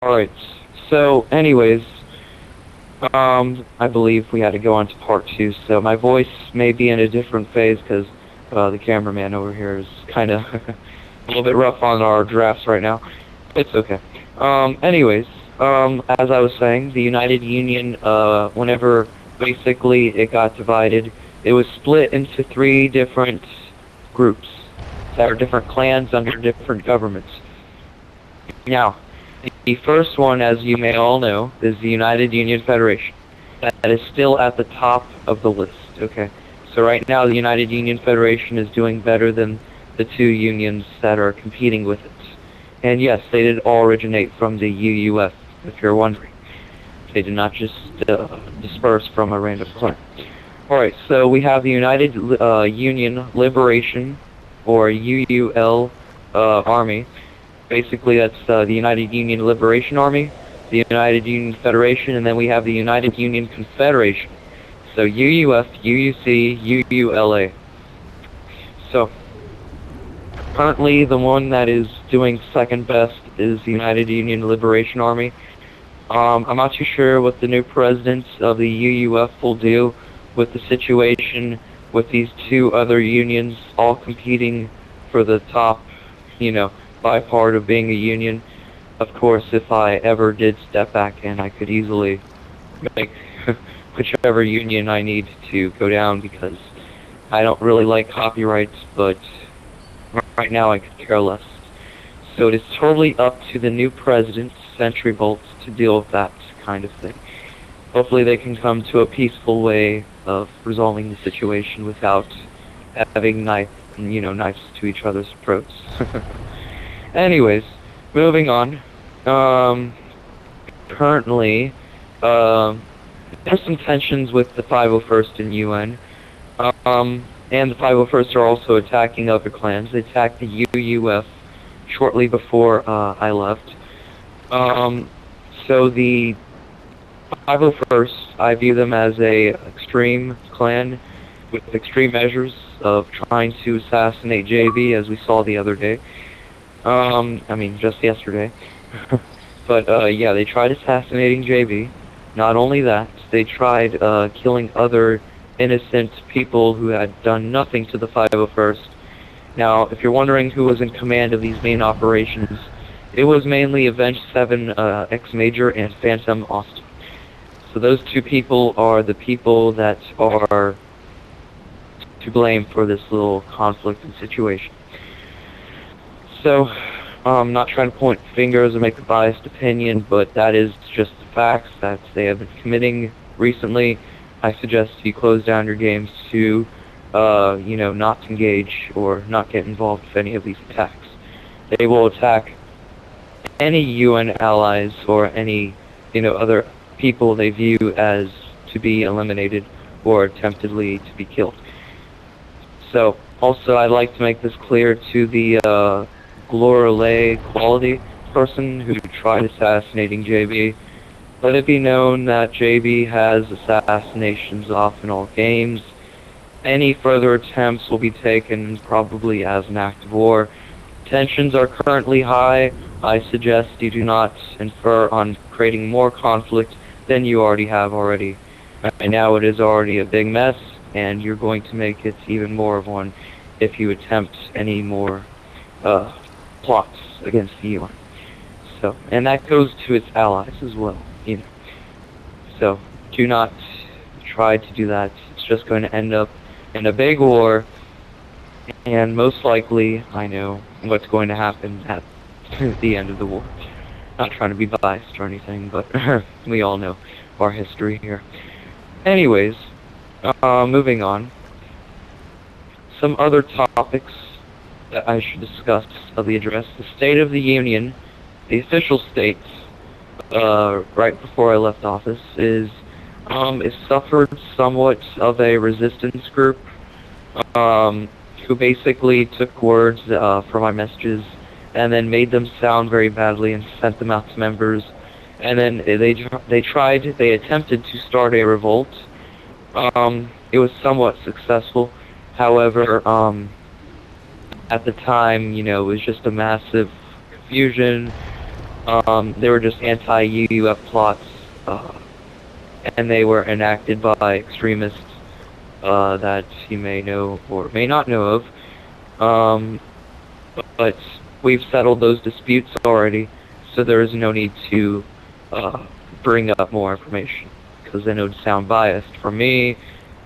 Alright, so anyways, I believe we had to go on to part 2, so my voice may be in a different phase because the cameraman over here is kind of a little bit rough on our drafts right now. It's okay. Anyways, as I was saying, the United Union, whenever basically it got divided, it was split into 3 different groups that are different clans under different governments. Now, the first one, as you may all know, is the United Union Federation. That is still at the top of the list, okay? So right now, the United Union Federation is doing better than the 2 unions that are competing with it. And yes, they did all originate from the UUF, if you're wondering. They did not just disperse from a random clan. Alright, so we have the United Union Liberation, or UUL, Army. Basically, that's the United Union Liberation Army, the United Union Federation, and then we have the United Union Confederation. So UUF, UUC, UULA. So, currently the one that is doing second best is the United Union Liberation Army. I'm not too sure what the new president of the UUF will do with the situation with these 2 other unions all competing for the top, by part of being a union. Of course, if I ever did step back in, I could easily make whichever union I need to go down because I don't really like copyrights, but right now I could care less. So it is totally up to the new president, Century Bolt, to deal with that kind of thing. Hopefully they can come to a peaceful way of resolving the situation without having knives to each other's throats. Anyways, moving on. Currently, there's some tensions with the 501st and UN. And the 501st are also attacking other clans. They attacked the UUF shortly before I left. So the 501st, I view them as a extreme clan with extreme measures of trying to assassinate JB, as we saw the other day. Just yesterday. But, yeah, they tried assassinating JB. Not only that, they tried, killing other innocent people who had done nothing to the 501st. Now, if you're wondering who was in command of these main operations, it was mainly Avenged 7, X-Major, and Phantom Austin. So those 2 people are the people that are to blame for this little conflict and situation. So, I'm not trying to point fingers or make a biased opinion, but that is just the facts that they have been committing recently. I suggest you close down your games to, not engage or not get involved with any of these attacks. They will attack any UN allies or any, other people they view as to be eliminated or attemptedly to be killed. So, also, I'd like to make this clear to the, Gloralay Quality person who tried assassinating JB. Let it be known that JB has assassinations off in all games. Any further attempts will be taken probably as an act of war. Tensions are currently high. I suggest you do not infer on creating more conflict than you already have already. Right now it is already a big mess, and you're going to make it even more of one if you attempt any more, plots against the UN. So, and that goes to its allies as well, So, do not try to do that. It's just going to end up in a big war, and most likely, I know what's going to happen at the end of the war. Not trying to be biased or anything, but we all know our history here. Anyways, moving on. Some other topics that I should discuss of the address. The State of the Union, the official state, right before I left office, is it suffered somewhat of a resistance group, who basically took words from my messages and then made them sound very badly and sent them out to members. And then they attempted to start a revolt. It was somewhat successful. However, at the time, it was just a massive confusion. They were just anti-UUF plots, and they were enacted by extremists that you may know or may not know of. But we've settled those disputes already, so there is no need to bring up more information, because then it would sound biased for me,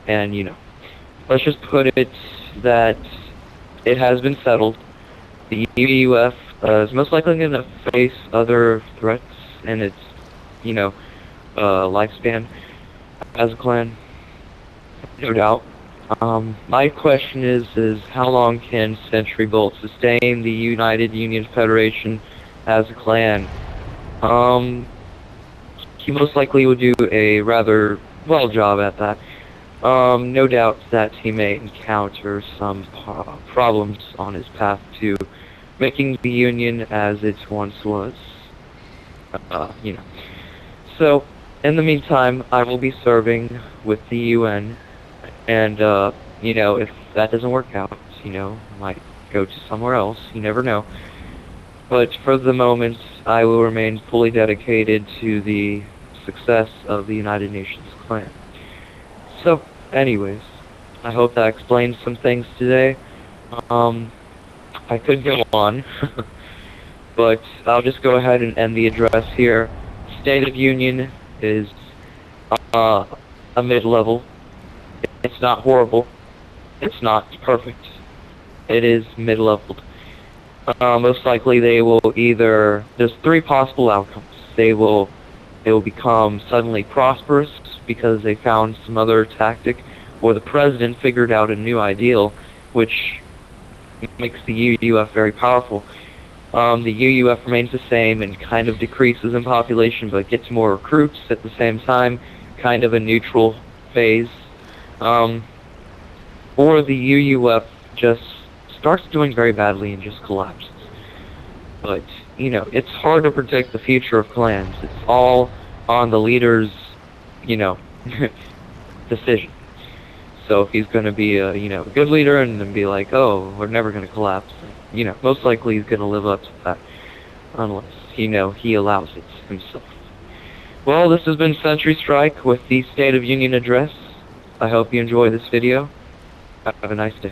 and let's just put it that it has been settled. The UUF is most likely going to face other threats in its, lifespan as a clan, no doubt. My question is how long can Sentry Bolt sustain the United Union Federation as a clan? He most likely would do a rather well job at that. No doubt that he may encounter some problems on his path to making the Union as it once was. So, in the meantime, I will be serving with the UN, and, if that doesn't work out, I might go to somewhere else, you never know. But for the moment, I will remain fully dedicated to the success of the United Nations clan. So, anyways, I hope that explains some things today. I could go on, but I'll just go ahead and end the address here. State of Union is a mid-level. It's not horrible. It's not perfect. It is mid-leveled. Most likely they will either... There's three possible outcomes. They will become suddenly prosperous because they found some other tactic, or the president figured out a new ideal, which makes the UUF very powerful. The UUF remains the same and kind of decreases in population, but gets more recruits at the same time, kind of a neutral phase. Or the UUF just starts doing very badly and just collapses. But, it's hard to predict the future of clans. It's all on the leader's, decision. So if he's going to be a, good leader and then be like, oh, we're never going to collapse, most likely he's going to live up to that. Unless, he allows it himself. Well, this has been Sentry Strike with the State of Union address. I hope you enjoy this video. Have a nice day.